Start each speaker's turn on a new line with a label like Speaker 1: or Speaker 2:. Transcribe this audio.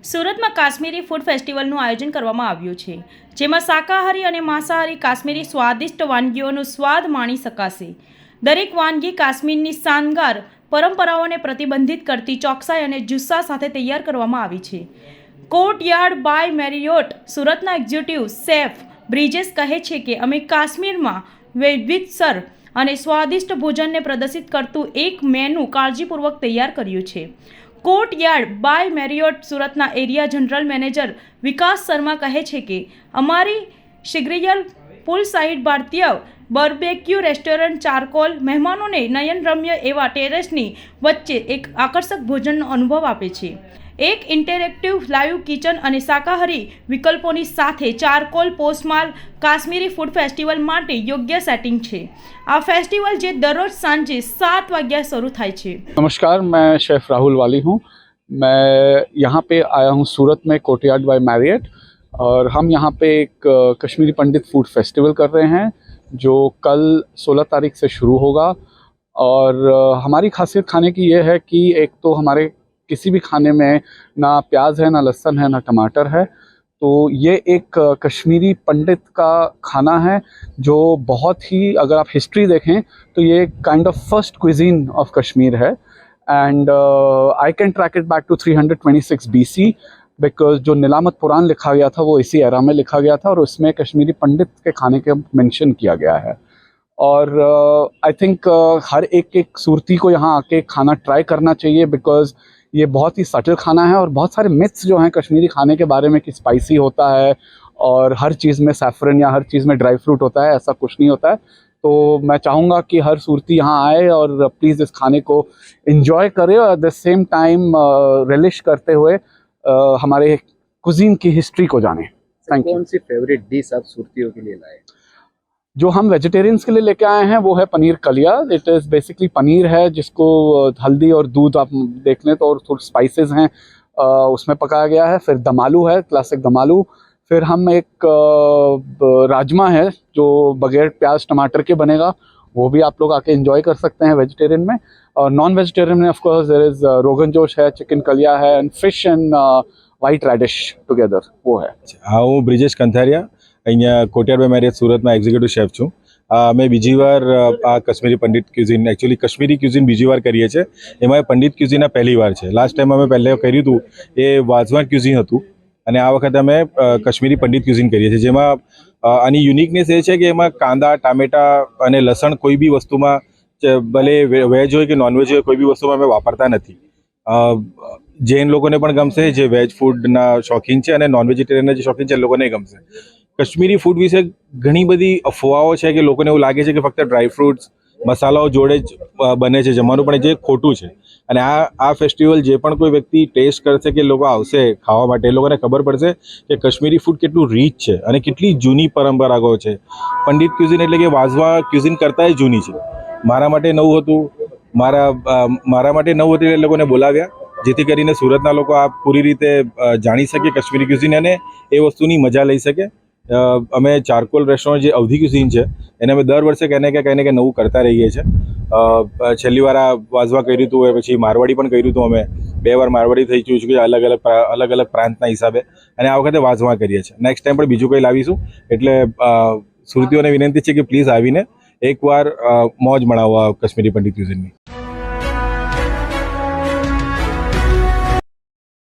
Speaker 1: સુરતમાં કાશ્મીરી ફૂડ ફેસ્ટિવલનું આયોજન કરવામાં આવ્યું છે, જેમાં શાકાહારી અને માંસાહારી કાશ્મીરી સ્વાદિષ્ટ વાનગીઓનો સ્વાદ માણી શકાશે. દરેક વાનગી કાશ્મીરની શાનદાર પરંપરાઓને પ્રતિબંધિત કરતી ચોકસાઈ અને જુસ્સા સાથે તૈયાર કરવામાં આવી છે. કોર્ટયાર્ડ બાય મેરિયોટ સુરતના એક્ઝિક્યુટિવ શેફ બ્રિજેશ કહે છે કે અમે કાશ્મીરમાં વૈવિધ્યસર અને સ્વાદિષ્ટ ભોજનને પ્રદર્શિત કરતું એક મેનુ કાળજીપૂર્વક તૈયાર કર્યું છે. કોર્ટયાર્ડ બાય મેરિયોટ સુરતના એરિયા જનરલ મેનેજર વિકાસ શર્મા કહે છે કે અમારી સિગ્રિયલ પુલ સાઇડ ભારતીય બાર્બેક્યુ રેસ્ટોરન્ટ ચારકોલ મહેમાનોને નયનરમ્ય એવા ટેરેસની વચ્ચે એક આકર્ષક ભોજનનો અનુભવ આપે છે. એક ઇન્ટરેક્ટિવ લાઈવ કિચન અને શાકાહારી વિકલ્પોની સાથે ચારકોલ પોસ્ટમાલ કાશ્મીરી ફૂડ ફેસ્ટિવલ માટે યોગ્ય સેટિંગ છે. આ ફેસ્ટિવલ જે દરરોજ સાંજે 7 વાગ્યા શરૂ થાય છે.
Speaker 2: नमस्कार, मैं शेफ़ राहुल वाली हूँ. मैं यहाँ पे आया हूँ सूरत में कोर्टयार्ड बाय मैरियट और हम यहाँ पे एक कश्मीरी पंडित फूड फेस्टिवल कर रहे हैं जो कल 16 तारीख से शुरू होगा. और हमारी खासियत खाने की ये है कि एक तो हमारे किसी भी खाने में ना प्याज है, ना लहसुन है, ना टमाटर है. तो ये एक कश्मीरी पंडित का खाना है जो बहुत ही, अगर आप हिस्ट्री देखें तो ये kind of first cuisine of Kashmir है. And I can track it back to 326 BC because जो नीलामत पुराण लिखा गया था वो इसी एरा में लिखा गया था और उसमें कश्मीरी पंडित के खाने के मेंशन किया गया है. और आई थिंक हर एक सूरती को यहाँ आके खाना ट्राई करना चाहिए बिकॉज ये बहुत ही सटल खाना है और बहुत सारे मिथ्स जो हैं कश्मीरी खाने के बारे में कि स्पाइसी होता है और हर चीज़ में सैफरन या हर चीज़ में ड्राई फ्रूट होता है, ऐसा कुछ नहीं होता है. तो मैं चाहूँगा कि हर सूरती यहाँ आए और प्लीज़ इस खाने को इन्जॉय करे और at the same time relish करते हुए हमारे कुजीन की हिस्ट्री को जाने. Thank you.
Speaker 3: कौन सी फेवरेट डिश आप सुरतियों के लिए लाए?
Speaker 2: जो हम वेजिटेरियंस के लिए लेके आए हैं वो है पनीर कलिया. इट इज़ बेसिकली पनीर है जिसको हल्दी और दूध आप देख लें तो और थोड़े स्पाइसेस हैं उसमें पकाया गया है. फिर दमालू है, क्लासिक दमालू. फिर हम एक राजमा है जो बगैर प्याज टमाटर के बनेगा, वो भी आप लोग आके एंजॉय कर सकते हैं वेजिटेरियन में. और नॉन वेजिटेरियन में of course there is rogan josh है, चिकन कलिया है and fish and white radish together वो है.
Speaker 4: હું બ્રિજેશ કંથારિયા અહીંયા કોર્ટયાર્ડ બાય મેરિયટ સુરતમાં એક્ઝિક્યુટિવ શેફ છું. અમે બીજી વાર આ Kashmiri Pandit cuisine, actually Kashmiri cuisine બીજી વાર કરીએ છીએ. એમાં પંડિત ક્યુઝિન આ પહેલી વાર છે. લાસ્ટ ટાઈમ અમે પહેલે કર્યું હતું એ વાઝવાન ક્યુઝિન હતું અને આ વખતે અમે કશ્મીરી પંડિત ક્યુઝિન કરીએ છીએ. જેમાં આની યુનિકનેસ એ છે કે એમાં કાંદા, ટામેટા અને લસણ કોઈ બી વસ્તુમાં, ભલે વેજ હોય કે નોનવેજ હોય, કોઈ બી વસ્તુમાં અમે વાપરતા નથી. જૈન લોકોને પણ ગમશે જે વેજ ફૂડના શોખીન છે અને નોન વેજીટેરિયનના જે શોખીન છે એ લોકોને ગમશે. કશ્મીરી ફૂડ વિશે ઘણી બધી અફવાઓ છે કે લોકોને એવું લાગે છે કે ફક્ત ડ્રાય ફ્રૂટ્સ, મસાલાઓ જોડે જ બને છે જમવાનું, પણ જે ખોટું છે. અને આ ફેસ્ટિવલ જે પણ કોઈ વ્યક્તિ ટેસ્ટ કરશે કે લોકો આવશે ખાવા માટે, એ લોકોને ખબર પડશે કે કશ્મીરી ફૂડ કેટલું રીચ છે અને કેટલી જૂની પરંપરાઓ છે. પંડિત ક્યુઝિન એટલે કે વાઝવા ક્યુઝિન કરતાંય જૂની છે. મારા માટે નવું હતું, મારા માટે નવું હતું, એ લોકોને બોલાવ્યા જેથી કરીને સુરતના લોકો આ પૂરી રીતે જાણી શકે કશ્મીરી ક્યુઝિન અને એ વસ્તુની મજા લઈ શકે. અમે ચારકોલ રેસ્ટોરન્ટ જે અવધી ક્યુઝિન છે એને અમે દર વર્ષે કંઈ ને કંઈ નવું કરતા રહીએ છીએ. છેલ્લી વાર આ વાઝવા કર્યું હતું, પછી મારવાડી પણ કર્યું હતું. અમે 2 વાર મારવાડી થઈ ચૂક્યું છે અલગ અલગ પ્રાંતના હિસાબે, અને આ વખતે વાઝવા કરીએ છીએ. નેક્સ્ટ ટાઈમ પણ બીજું કંઈ લાવીશું. એટલે સુરતીઓને વિનંતી છે કે પ્લીઝ આવીને એકવાર મોજ માણવો કશ્મીરી પંડિત ક્યુઝિનની.